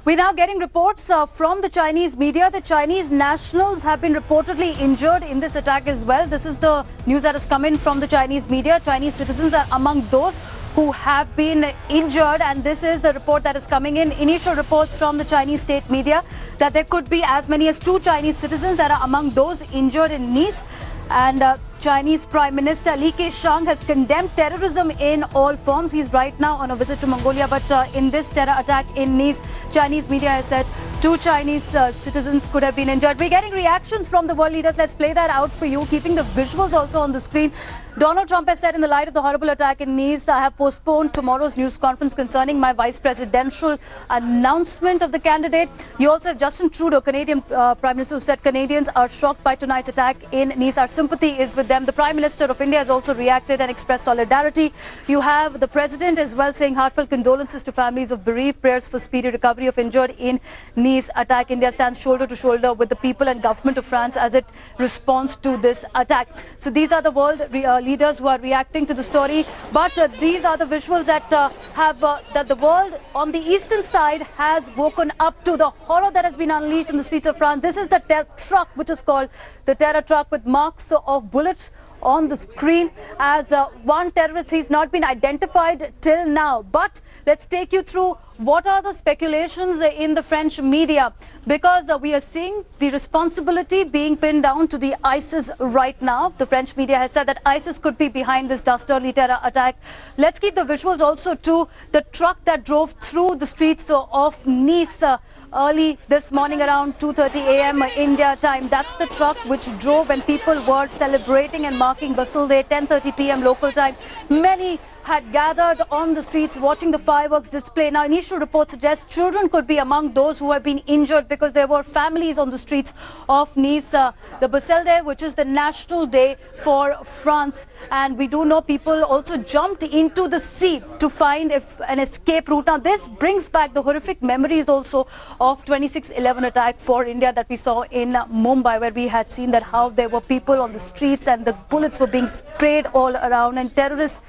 We're now getting reports from the Chinese media. The Chinese nationals have been reportedly injured in this attack as well. This is the news that has come in from the Chinese media. Chinese citizens are among those who have been injured, and this is the report that is coming in. Initial reports from the Chinese state media that there could be as many as 2 Chinese citizens that are among those injured in Nice. And Chinese Prime Minister Li Keqiang has condemned terrorism in all forms. He's right now on a visit to Mongolia, but in this terror attack in Nice, Chinese media has said 2 Chinese citizens could have been injured. We're getting reactions from the world leaders. Let's play that out for you, keeping the visuals also on the screen. Donald Trump has said, in the light of the horrible attack in Nice, I have postponed tomorrow's news conference concerning my vice presidential announcement of the candidate. You also have Justin Trudeau, Canadian Prime Minister, who said Canadians are shocked by tonight's attack in Nice. Our sympathy is with them. The Prime Minister of India has also reacted and expressed solidarity. You have the President as well saying heartfelt condolences to families of bereaved, prayers for speedy recovery of injured in Nice attack. India stands shoulder to shoulder with the people and government of France as it responds to this attack. So these are the world leaders who are reacting to the story. But these are the visuals that that the world on the eastern side has woken up to the horror that has been unleashed on the streets of France. This is the truck, which is called the terror truck, with marks of bullets on the screen. As one terrorist, he's not been identified till now. But let's take you through what are the speculations in the French media, because we are seeing the responsibility being pinned down to the ISIS right now. The French media has said that ISIS could be behind this dastardly terror attack. Let's keep the visuals also to the truck that drove through the streets of Nice early this morning around 2:30 a.m. India time. That's the truck which drove when people were celebrating and marking Basel Day, 10:30 p.m. local time. Many had gathered on the streets watching the fireworks display. Now, initial reports suggest children could be among those who have been injured, because there were families on the streets of Nice. The Basel Day, which is the national day for France. And we do know people also jumped into the sea to find an escape route. Now, this brings back the horrific memories also of 26/11 attack for India that we saw in Mumbai, where we had seen that how there were people on the streets and the bullets were being sprayed all around, and terrorists